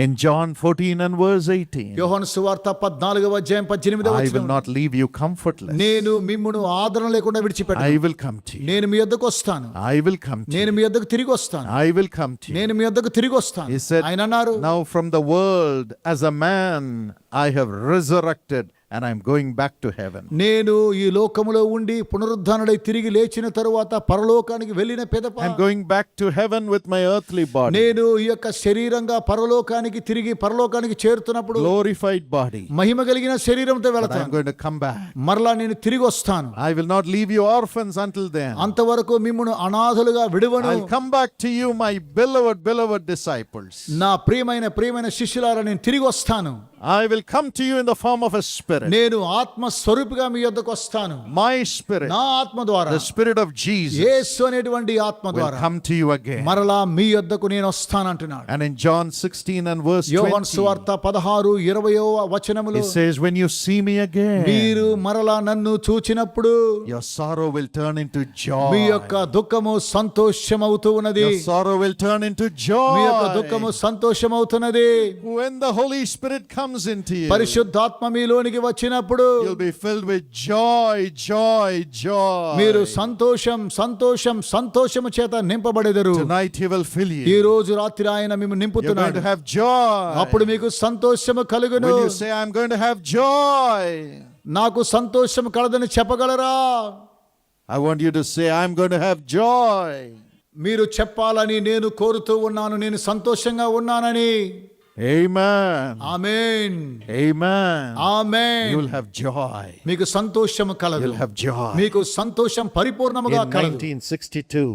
In John 14 and verse 18, యోహాను సువార్త 14వ అధ్యాయం 18వ I will వచనం, not leave you comfortless. నేను మిమ్మును ఆదరణ లేకుండా I విడిచిపెట్టను. will come to you. నేను మీ యొద్దకు వస్తాను. I will come to నేను you. మీ యొద్దకు తిరిగి వస్తాను. I will come to you. నేను మీ యొద్దకు తిరిగి వస్తాను. He said, ఆయన అన్నారు, now from the world as a man I have resurrected and I'm going back to heaven. నేను ఈ లోకములో ఉండి పునరుద్ధానుడై తిరిగి లేచిన తరువాత పరలోకానికి వెళ్ళిన పిదప I'm going back to heaven with my earthly body, నేను ఈ యొక్క శరీరంగా పరలోకానికి తిరిగి పరలోకానికి చేరుతున్నప్పుడు glorified body. మహిమ కలిగిన శరీరంతో But I'm వెళతాను. going to come back. మరలా నేను తిరిగి వస్తాను. I will not leave you orphans until then. అంతవరకు మిమ్మును అనాథలుగా విడువను. I'll come back to you, my beloved disciples. నా ప్రియమైన శిష్యులారా, నేను తిరిగి వస్తాను. I will come to you in the form of a spirit. నేను ఆత్మ స్వరూపిగా మీ యొద్దకు వస్తాను. My spirit, నా ఆత్మ ద్వారా, the spirit of Jesus, యేసు అనేటువంటి ఆత్మ will ద్వారా come to you again. మరలా మీ యొద్దకు నేను వస్తానంటున్నాడు. And in John 16 and verse యోహాను 20, సువార్త 16:20వ వచనములో, it says, when you see me again, మీరు మరలా నన్ను చూచినప్పుడు your sorrow will turn into మీ యొక్క joy. దుఃఖము సంతోషమవుతూ ఉన్నది. Your sorrow will turn into మీ యొక్క joy. దుఃఖము సంతోషమవుతున్నది. When the Holy Spirit comes into you, పరిశుద్ధాత్మ మీలోనికి వచ్చినప్పుడు you'll be filled with joy. మీరు సంతోషము చేత నింపబడెదరు. Tonight he will fill ఈ you. రోజు రాత్రి ఆయన మిమ్ము You're going నింపుతున్నాడు. to have joy. అప్పుడు మీకు సంతోషము కలుగును. Will you say, I'm going to have joy? నాకు సంతోషం కలదని చెప్పగలరా? I want you to say, I'm going to have joy. మీరు చెప్పాలని నేను కోరుతూ ఉన్నాను. నేను సంతోషంగా ఉన్నానని. Amen. Amen. Amen. Amen. You will have joy. మీకు సంతోషము కలదు. You'll have joy. మీకు సంతోషం పరిపూర్ణముగా In కలదు. 1962,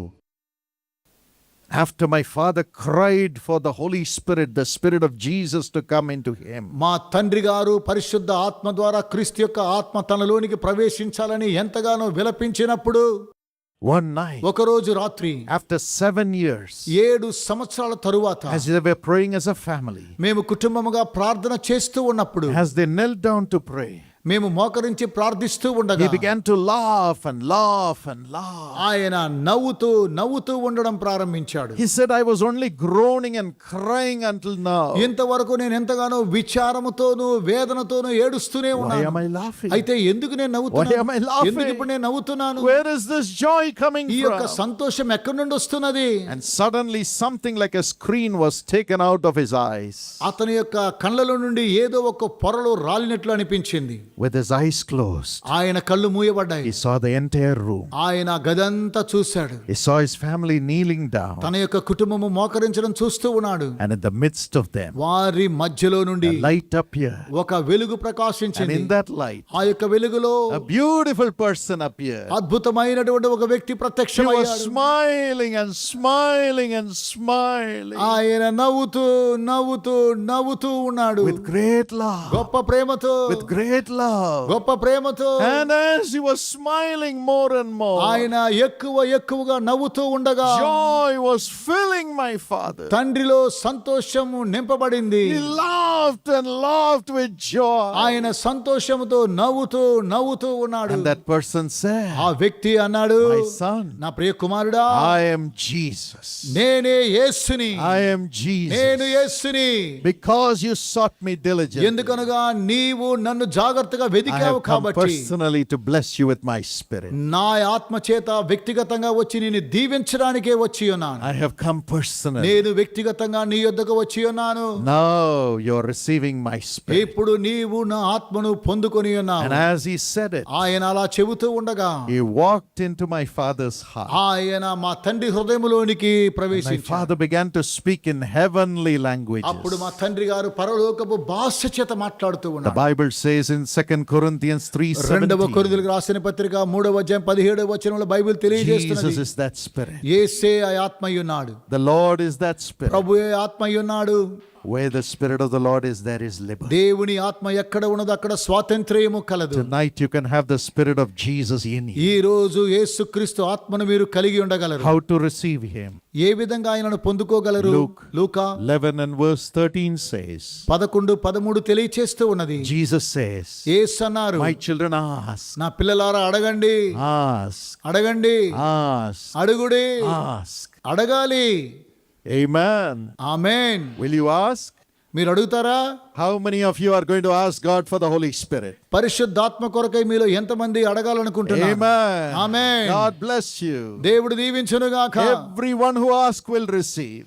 after my father cried for the Holy Spirit, the Spirit of Jesus to come into him, మా తండ్రి గారు పరిశుద్ధ ఆత్మ ద్వారా క్రీస్తు యొక్క ఆత్మ తనలోనికి ప్రవేశించాలని ఎంతగానో విలపించినప్పుడు, one night, ఒక రోజు రాత్రి after 7 years, 7 సంవత్సరాల తరువాత as they were praying as a family, మేము కుటుంబముగా ప్రార్థన చేస్తూ ఉన్నప్పుడు, as they knelt down to pray, మేము మోకరించి ప్రార్థిస్తూ he ఉండగా began to laugh and laugh and laugh. ఆయన నవ్వుతూ ఉండడం ప్రారంభించాడు. He said, I was only groaning and crying until now. ఇంతవరకు నేను ఎంతగానో విచారముతోను వేదనతోను ఏడుస్తూనే Why ఉన్నాను. am I laughing? అయితే ఎందుకు నేను Why am I నవ్వుతున్నాను? laughing? ఎందుకు ఇప్పుడు నేను నవ్వుతున్నాను? Where is this joy coming ఈ యొక్క from? సంతోషం ఎక్కడి నుండి వస్తున్నది? And suddenly something like a screen was taken out of his eyes. అతని యొక్క కళ్ళలో నుండి ఏదో ఒక పొరలో రాలినట్లు అనిపించింది. With his eyes closed, ఆయన కళ్ళు మూయబడ్డాయి. he saw the entire room. ఆయన గదంతా చూశాడు. He saw his family kneeling down. తన యొక్క కుటుంబము మోకరించడం చూస్తూ ఉన్నాడు. And in the midst of them, వారి మధ్యలో నుండి a light appeared. ఒక వెలుగు And ప్రకాశించింది. in that light, ఆ యొక్క వెలుగులో a beautiful person appeared. అద్భుతమైనటువంటి ఒక వ్యక్తి He was ప్రత్యక్షమయ్యాడు. smiling and smiling and smiling ఆయన నవ్వుతూ ఉన్నాడు. with great love. గొప్ప ప్రేమతో, With great love. గొప్ప ప్రేమతో. And as he was smiling more and more, ఆయన ఎక్కువగా నవ్వుతూ ఉండగా joy was filling my father. తండ్రిలో సంతోషము నింపబడింది. He laughed and laughed with joy. ఆయన సంతోషముతో నవ్వుతూ ఉన్నాడు. And that person said, ఆ వ్యక్తి అన్నాడు, my son, నా ప్రియ కుమారుడా, I am Jesus. నేనే యేసుని. I am Jesus. నేను యేసుని. Because you sought me diligently, ఎందుకనగా నీవు నన్ను జాగ్రత్తగా I వెదికావు have come కాబట్టి personally to bless you with my spirit. నా ఆత్మ చేత వ్యక్తిగతంగా వచ్చి నేను దీవించడానికే వచ్చి ఉన్నాను. I have come personally. నేను వ్యక్తిగతంగా నీ యొద్దకు వచ్చి ఉన్నాను. Now you're receiving my spirit. ఇప్పుడు నీవు నా ఆత్మను పొందుకొని ఉన్నావు. And as he said it, ఆయన అలా చెబుతూ ఉండగా he walked into my father's heart. ఆయన మా తండ్రి హృదయములోనికి My ప్రవేశించాడు. father began to speak in heavenly languages. అప్పుడు మా తండ్రి గారు పరలోకపు భాష చేత మాట్లాడుతూ The ఉన్నాడు. Bible says in 2 Corinthians 2 3:17, కొరింథీయులకు రాసిన పత్రిక 3వ అధ్యాయం 17వ వచనంలో Bible Jesus తెలియజేస్తున్నది, is that spirit. యేసే ఆ ఆత్మయున్నాడు. The Lord is that spirit. ప్రభువే ఆత్మయున్నాడు. Where the spirit of the Lord is, there is liberty. దేవుని ఆత్మ ఎక్కడ ఉన్నదో అక్కడ స్వాతంత్ర్యము కలదు. Tonight you can have the spirit of Jesus in you. ఈ రోజు యేసుక్రీస్తు ఆత్మను మీరు కలిగి ఉండగలరు. How to receive him? ఏ విధంగా ఆయనను పొందుకోగలరు? లూకా 11 and verse 13 says, 11:13 తెలియచేస్తూ ఉన్నది. Jesus says, యేసు అన్నారు, my children, ask, నా పిల్లలారా అడగండి, ask, అడగండి, అడుగుడి, ask. అడగాలి. Amen. Amen. Will you ask? మీరు అడుగుతారా? How many of you are going to ask God for the Holy Spirit? పరిశుద్ధాత్మ కొరకై మీలో ఎంతమంది అడగాలనుకుంటున్నారు? Amen. Amen. God bless you. దేవుడు దీవించును గాక. Everyone who asks will receive.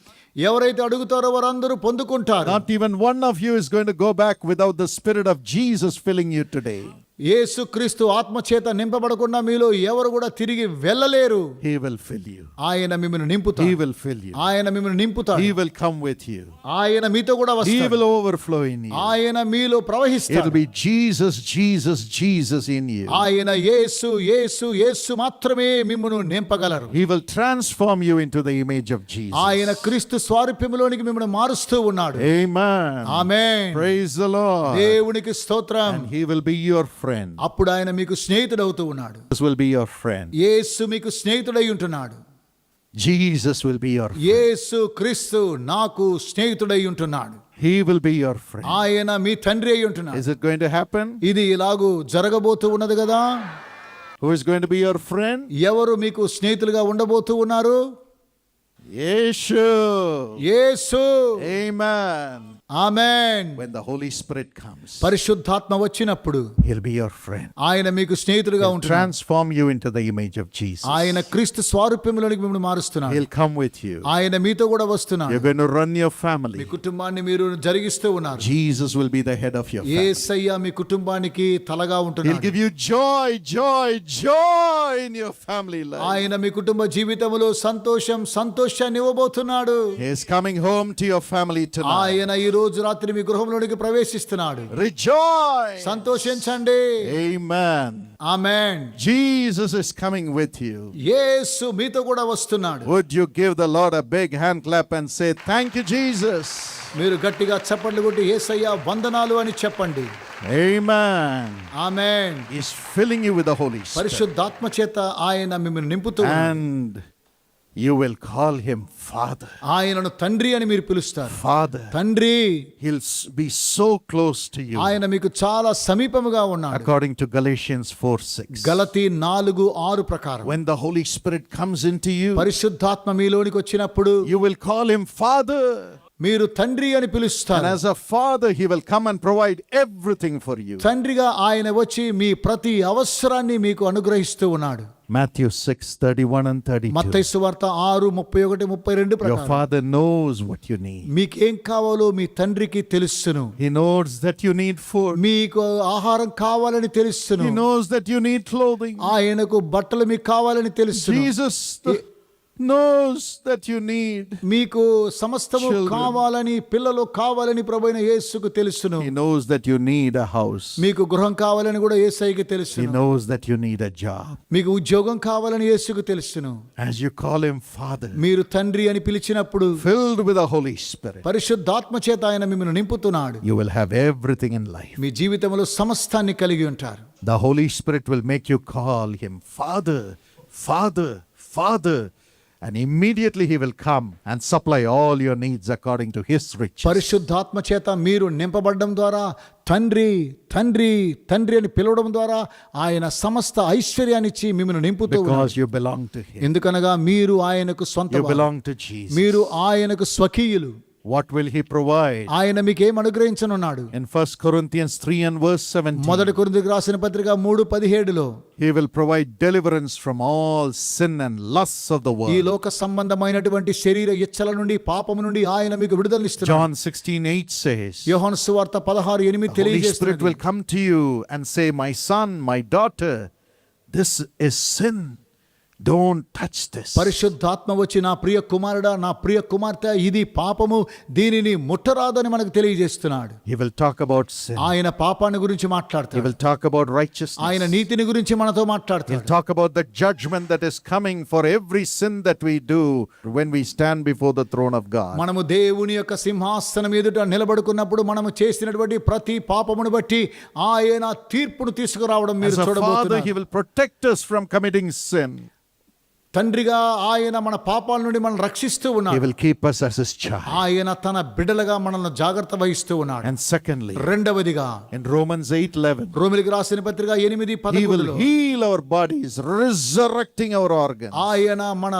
ఎవరైతే అడుగుతారో వారందరూ పొందుకుంటారు. Not even one of you is going to go back without the Spirit of Jesus filling you today. యేసుక్రీస్తు ఆత్మచేత నింపబడకుండా మీలో ఎవరు కూడా తిరిగి వెళ్ళలేరు. He will fill you. ఆయన మిమ్మల్ని నింపుతాడు. He will fill you. ఆయన మిమ్మల్ని నింపుతాడు. He will come with you. ఆయన మీతో కూడా He వస్తాడు. will overflow in you. ఆయన మీలో It ప్రవహిస్తాడు. will be Jesus, Jesus, Jesus in you. ఆయన యేసు యేసు యేసు మాత్రమే మిమ్మల్ని నింపగలరు. He will transform you into the image of Jesus. ఆయన క్రీస్తు స్వరూపంలోనికి మిమ్మల్ని మారుస్తూ ఉన్నాడు. Amen. Amen. Praise the Lord. దేవునికి స్తోత్రం. And He will be your friend. అప్పుడు ఆయన మీకు స్నేహితుడవుతూ ఉన్నాడు. Jesus will be your friend. యేసు మీకు స్నేహితుడై ఉంటున్నాడు. Jesus will be your friend. యేసు క్రీస్తు నాకు స్నేహితుడై ఉంటున్నాడు. He will be your friend. ఆయన మీ తండ్రి అయి ఉంటున్నాడు. Is it going to happen? ఇది ఇలాగూ జరగబోతూ ఉన్నది కదా. Who is going to be your friend? ఎవరు మీకు స్నేహితులుగా ఉండబోతూ ఉన్నారు? Yeshua. Yesu. Amen. Amen. When the Holy Spirit comes, పరిశుద్ధాత్మ వచ్చినప్పుడు He'll be your friend. ఆయన మీకు స్నేహితుడుగా He'll ఉంటున్నాడు. transform you into the image of Jesus. ఆయన క్రీస్తు స్వరూపంలోనికి మిమ్మల్ని మారుస్తున్నాడు. He'll come with you. ఆయన మీతో కూడా వస్తున్నాడు. You're going to run your me family. కుటుంబాన్ని మీరు జరిగిస్తూ ఉన్నారు. Jesus will be the head of your family. యేసయ్య మీ కుటుంబానికి తలగా He'll ఉంటున్నాడు. give you joy, joy, joy in your family life. ఆయన మీ కుటుంబ జీవితంలో సంతోషాన్ని ఇవ్వబోతున్నాడు. He is coming home to your family tonight. ఆయన ఈ రోజు రాత్రి మీ గృహంలోనికి ప్రవేశిస్తున్నాడు. Rejoice. సంతోషించండి. Amen. Amen. Jesus is coming with you. యేసు మీతో కూడా వస్తున్నాడు. Would you give the Lord a big hand clap and say, "Thank you, Jesus"? మీరు గట్టిగా చప్పట్లు కొట్టి యేసయ్య వందనాలు అని చెప్పండి. Amen. Amen. He's filling you with the Holy Spirit. పరిశుద్ధాత్మ చేత ఆయన మిమ్మల్ని నింపుతూ ఉన్నాడు. And you will call him Father. ఆయనను తండ్రి అని మీరు పిలుస్తారు. Father. తండ్రి. He'll be so close to you. ఆయన మీకు చాలా సమీపముగా ఉన్నాడు. According to Galatians 4:6. గలతీ 4:6 ప్రకారం When the Holy Spirit comes into you, పరిశుద్ధాత్మ మీలోనికి వచ్చినప్పుడు you will call him Father. మీరు తండ్రి అని And పిలుస్తారు. as a father, he will come and provide everything for you. తండ్రిగా ఆయన వచ్చి మీ ప్రతి అవసరాన్ని మీకు అనుగ్రహిస్తూ ఉన్నాడు. Matthew 6:31 and 32. మత్తయి సువార్త 6:31-32 Your ప్రకారం father knows what you need. మీకేం కావాలో మీ తండ్రికి తెలుసును. He knows that you need food. మీకు ఆహారం కావాలని తెలుసును. He knows that you need clothing. ఆయనకు బట్టలు మీకు కావాలని తెలుసును. Jesus knows that you need. మీకు సమస్తము Children. కావాలని, పిల్లలు కావాలని ప్రభువైన యేసుకు తెలుసును. He knows that you need a house. మీకు గృహం కావాలని కూడా యేసయ్యకి He తెలుసును. knows that you need a job. మీకు ఉద్యోగం కావాలని యేసుకు తెలుసును. As you call him Father, మీరు తండ్రి అని పిలిచినప్పుడు filled with the Holy Spirit, పరిశుద్ధాత్మ చేత ఆయన మిమ్మల్ని నింపుతున్నాడు. you will have everything in life. మీ జీవితంలో సమస్తాన్ని కలిగి ఉంటారు. The Holy Spirit will make you call him Father, Father, Father. And immediately he will come and supply all your needs according to his riches. పరిశుద్ధాత్మ చేత మీరు నింపబడడం ద్వారా తండ్రి తండ్రి తండ్రి అని పిలవడం ద్వారా ఆయన సమస్త ఐశ్వర్యాన్ని ఇచ్చి మిమ్మల్ని నింపుతూ ఉన్నాడు. Because you belong to him. ఎందుకనగా మీరు ఆయనకు You సొంతం. belong to Jesus. మీరు ఆయనకు స్వకీయులు. What will he provide? ఆయన మీకేం అనుగ్రహించనున్నాడు? In 1 Corinthians 3 and verse 17. మొదటి కొరింథీయులకు రాసిన పత్రిక 3:17లో He will provide deliverance from all sin and lusts of the ఈ world. లోక సంబంధమైనటువంటి శరీర ఇచ్చల నుండి పాపము నుండి ఆయన మీకు విడుదలనిస్తున్నాడు. John 16:8 says, యోహాను సువార్త 16:8 the Holy Spirit తెలియజేస్తుంది. will come to you and say, "My son, my daughter, this is sin. Don't touch this." పరిశుద్ధాత్మ వచ్చి నా ప్రియ కుమారుడా, నా ప్రియ కుమార్తె, ఇది పాపము, దీనిని ముట్టరాదని మనకు తెలియజేస్తున్నాడు. He will talk about sin. ఆయన పాపాన్ని గురించి He మాట్లాడతాడు. will talk about righteousness. ఆయన నీతిని గురించి మనతో He'll మాట్లాడతాడు. talk about the judgment that is coming for every sin that we do when we stand before the throne of God. మనము దేవుని యొక్క సింహాసనం ఎదుట నిలబడుకున్నప్పుడు మనము చేసినటువంటి ప్రతి పాపమును బట్టి ఆయన తీర్పును తీసుకురావడం మీరు As a father, చూడబోతున్నారు. he will protect us from committing sin. తండ్రిగా ఆయన మన పాపాల నుండి మనల్ని రక్షిస్తూ He ఉన్నాడు. will keep us as his child. ఆయన తన బిడ్డలుగా మనల్ని జాగ్రత్త వహిస్తూ ఉన్నాడు. And secondly, రెండవదిగా in Romans 8:11, రోమిలికి రాసిన పత్రిక 8:11 he will heal our bodies, resurrecting our organs. ఆయన మన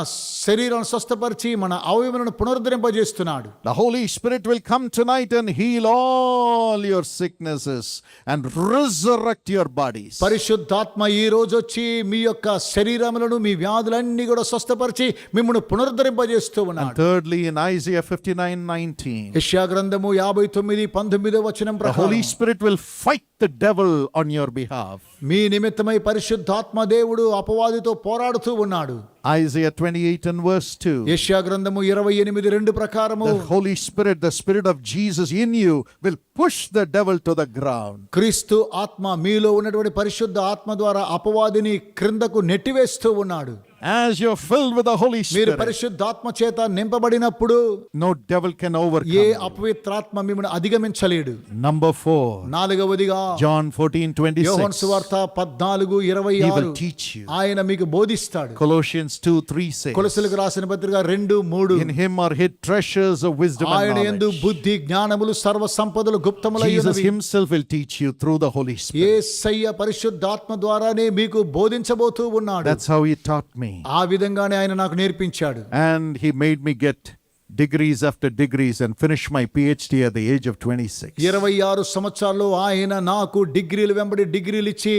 శరీరాన్ని స్వస్థపరిచి మన అవయవాలను పునరుద్ధరింపజేస్తున్నాడు. The Holy Spirit will come tonight and heal all your sicknesses and resurrect your bodies. పరిశుద్ధాత్మ ఈ రోజు వచ్చి మీ యొక్క శరీరములను మీ వ్యాధులన్నీ కూడా స్వస్థపరిచి మిమ్మల్ని పునరుద్ధరింపజేస్తూ And ఉన్నాడు. thirdly, in Isaiah 59:19, యెషయా గ్రంథము 59:19 వచనం the ప్రకారం Holy Spirit will fight the devil on your behalf. మీ నిమిత్తమై పరిశుద్ధాత్మ దేవుడు అపవాదితో పోరాడుతూ ఉన్నాడు. Isaiah 28 and verse 2. యెషయా గ్రంథము 28:2 ప్రకారము The Holy Spirit, the Spirit of Jesus in you, will push the devil to the ground. క్రీస్తు ఆత్మ మీలో ఉన్నటువంటి పరిశుద్ధ ఆత్మ ద్వారా అపవాదిని క్రిందకు నెట్టివేస్తూ ఉన్నాడు. As you're filled with the Holy మీరు Spirit, పరిశుద్ధాత్మ చేత నింపబడినప్పుడు no devil can overcome A you. అపవిత్రాత్మ మిమ్మల్ని అధిగమించలేడు. Number 4, నాలుగవదిగా John 14:26. యోహాను సువార్త He 14:26 will teach you. ఆయన మీకు బోధిస్తాడు. Colossians 2:3 says, కొలొస్సీలకు రాసిన పత్రిక 2:3 in him are hid treasures of wisdom and ఆయన యందు knowledge. బుద్ధి జ్ఞానములు సర్వ సంపదలు గుప్తములై Jesus ఉన్నవి. himself will teach you through the Holy Spirit. యేసయ్య పరిశుద్ధాత్మ ద్వారానే మీకు బోధించబోతూ ఉన్నాడు. That's how he taught me. ఆ విధంగానే ఆయన నాకు నేర్పించాడు. And he made me get degrees after degrees and finish my PhD at the age of 26. 26 సంవత్సరాల్లో ఆయన నాకు డిగ్రీలు వెంబడి డిగ్రీలు ఇచ్చి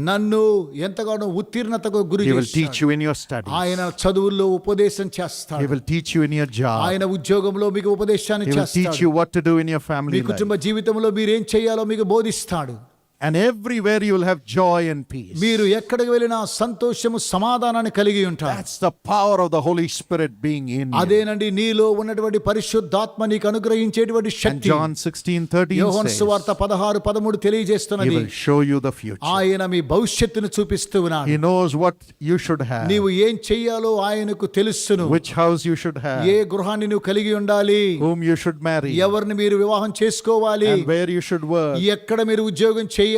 నన్ను ఎంతగానో ఉత్తీర్ణతకు గురి He will teach చేస్తాడు. you in your studies. ఆయన చదువుల్లో ఉపదేశం He చేస్తాడు. will teach you in your job. ఆయన ఉద్యోగంలో మీకు ఉపదేశాన్ని He will teach చేస్తాడు. you what to do in your me family life. కుటుంబ జీవితంలో మీరు ఏం చేయాలో మీకు బోధిస్తాడు. And everywhere you will have joy and peace. మీరు ఎక్కడికి వెళ్ళినా సంతోషము సమాధానాన్ని కలిగి ఉంటారు. That's the power of the Holy Spirit being in you. అదేనండి నీలో ఉన్నటువంటి పరిశుద్ధాత్మ నీకు అనుగ్రహించేటువంటి And శక్తి. John 16:13 యోహాను says, సువార్త 16:13 He తెలియజేస్తున్నది. will show you the future. ఆయన మీ భవిష్యత్తును చూపిస్తూ ఉన్నాడు. He knows what you should have, నీవు ఏం చెయ్యాలో ఆయనకు తెలుసును. which house you should have, ఏ గృహాన్ని నువ్వు కలిగి ఉండాలి, whom you should marry, ఎవరిని మీరు వివాహం చేసుకోవాలి, and where you should work, ఎక్కడ మీరు ఉద్యోగం చేయాలి,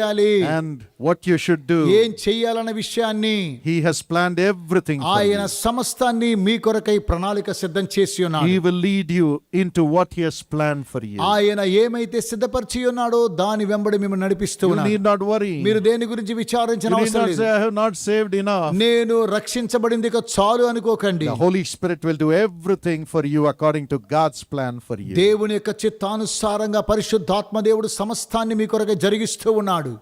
and what you should do. ఏం చెయ్యాలన్న విషయాన్ని He has planned everything for ఆయన you. సమస్తాన్ని మీ కొరకై ప్రణాళిక సిద్ధం చేసి ఉన్నాడు. He will lead you into what He has planned for you. ఆయన ఏమైతే సిద్ధపరిచి ఉన్నాడో దాని వెంబడి మిమ్మల్ని నడిపిస్తూ You ఉన్నాడు. need not worry. మీరు దేని గురించి విచారించిన You need అవసరం not లేదు. say, I have not saved enough. నేను రక్షించబడింది ఇక చాలు అనుకోకండి. The Holy Spirit will do everything for you according to God's plan for you. దేవుని యొక్క చిత్తానుసారంగా పరిశుద్ధాత్మ దేవుడు సమస్తాన్ని మీ కొరకై జరిగిస్తూ ఉన్నాడు.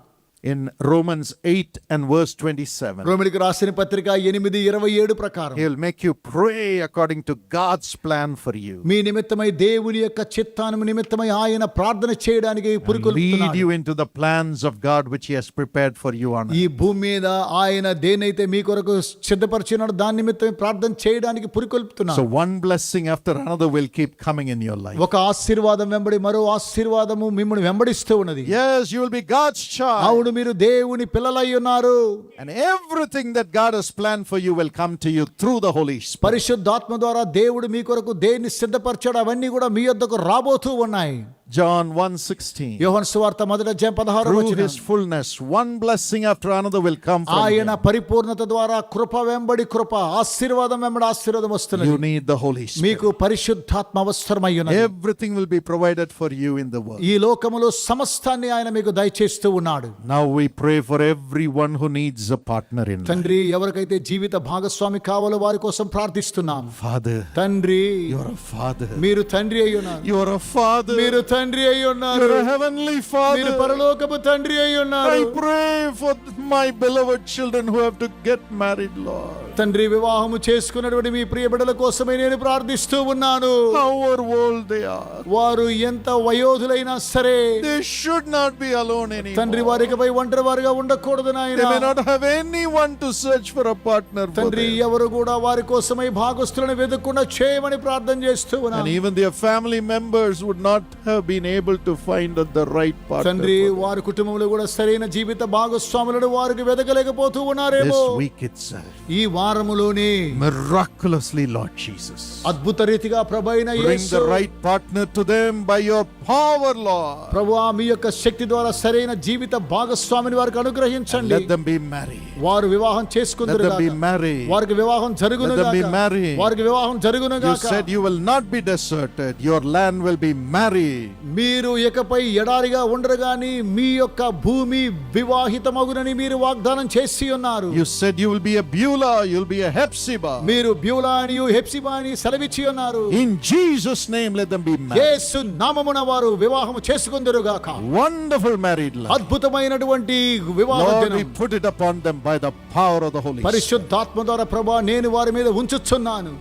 In Romans 8 and verse 27, రోమిలికి రాసిన పత్రిక 8:27 ప్రకారం He will make you pray according to God's plan for you. మీ నిమిత్తమై దేవుని యొక్క చిత్తాను నిమిత్తమై ఆయన ప్రార్థన చేయడానికి Lead పురికొల్పుతున్నాడు. you into the plans of God which He has prepared for you on ఈ earth. భూమి మీద ఆయన దేనైతే మీ కొరకు సిద్ధపరిచినాడో దాని నిమిత్తమై ప్రార్థన చేయడానికి So పురికొల్పుతున్నాడు. one blessing after another will keep coming in your life. ఒక ఆశీర్వాదం వెంబడి మరో ఆశీర్వాదము మిమ్మల్ని వెంబడిస్తూ ఉన్నది. Yes, you will be God's child. అవును, మీరు దేవుని పిల్లలై ఉన్నారు. And everything that God has planned for you will come to you through the Holy Spirit. పరిశుద్ధాత్మ ద్వారా దేవుడు మీ కొరకు దేన్ని సిద్ధపరిచాడు అవన్నీ కూడా మీ యొద్దకు రాబోతూ ఉన్నాయి. John 1:16. యోహాను సువార్త 1:16 Through వచనం. His fullness, one blessing after another will come from ఆయన Him. పరిపూర్ణత ద్వారా కృప వెంబడి కృప, ఆశీర్వాదం వెంబడి ఆశీర్వాదం వస్తున్నది. You need the Holy Spirit. మీకు పరిశుద్ధాత్మ అవసరమై ఉన్నది. Everything will be provided for you in the world. ఈ లోకములో సమస్తాన్ని ఆయన మీకు దయచేస్తూ ఉన్నాడు. Now we pray for everyone who needs a partner in life. తండ్రి, ఎవరికైతే జీవిత భాగస్వామి కావాలో వారి కోసం ప్రార్థిస్తున్నాం. Father, తండ్రి, you're a father. మీరు తండ్రి అయి ఉన్నారు. You're a father. మీరు తండ్రి అయి ఉన్నారు. You're a heavenly మీరు father. పరలోకపు తండ్రి అయి ఉన్నారు. I pray for my beloved children who have to get married, Lord. తండ్రి, వివాహము చేసుకున్నటువంటి మీ ప్రియ బిడ్డల కోసమే నేను ప్రార్థిస్తూ ఉన్నాను. However old they are, వారు ఎంత వయోధులైనా సరే they should not be alone తండ్రి, anymore. వారికపై ఒంటరి వారిగా ఉండకూడదు They may నాయన. not have anyone to search for a partner for తండ్రి, them. ఎవరు కూడా వారి కోసమై భాగస్తులను వెతుక్కుండా చేయమని ప్రార్థన చేస్తూ And ఉన్నాను. even their family members would not have been able to find the right partner తండ్రి, for them. వారి కుటుంబంలో కూడా సరైన జీవిత భాగస్వాములను వారికి వెతకలేకపోతూ ఉన్నారేమో. This week itself, ఈ వారములోనే miraculously, Lord Jesus. అద్భుత రీతిగా ప్రభువైన Bring Yesu the right partner to them by your power, Lord. ప్రభువా మీ యొక్క శక్తి ద్వారా సరైన జీవిత భాగస్వామిని వారికి అనుగ్రహించండి. Let them be married. వారు వివాహం చేసుకుందురు Let them be గాక. married. వారికి వివాహం జరుగును Let them be గాక. married. వారికి వివాహం జరుగును You గాక. said you will not be deserted. Your land will be married. మీరు ఇకపై ఎడారిగా ఉండరు గాని మీ యొక్క భూమి వివాహితమగునని మీరు వాగ్దానం చేసి ఉన్నారు. You said you will be a Beulah, you'll be a Hephzibah. మీరు బ్యూలానియు హెప్సిబాని సెలవిచ్చి ఉన్నారు. In Jesus' name, let them be married. యేసు నామమున వారు వివాహం చేసుకుందురు గాక. Wonderful married life. అద్భుతమైనటువంటి వివాహ Lord, దినం we put it upon them by the power of the Holy Spirit. పరిశుద్ధాత్మ ద్వారా ప్రభువా నేను వారి మీద ఉంచుచున్నాను.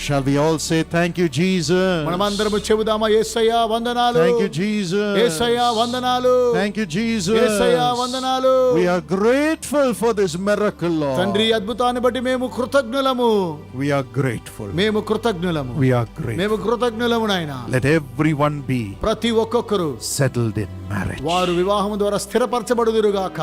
Shall we all say thank you, Jesus? మనమందరము చెబుదామా యేసయ్యా వందనాలు. Thank you, Jesus. యేసయ్యా వందనాలు. Thank you, Jesus. యేసయ్యా వందనాలు. We are grateful for this miracle, Lord. తండ్రి అద్భుతాన్ని బట్టి మేము కృతజ్ఞులము. We are grateful. మేము కృతజ్ఞులము. We are grateful. మేము కృతజ్ఞులము నాయనా. Let everyone be ప్రతి ఒక్కొక్కరు settled in marriage. వారు వివాహము ద్వారా స్థిరపరచబడుదురుగాక.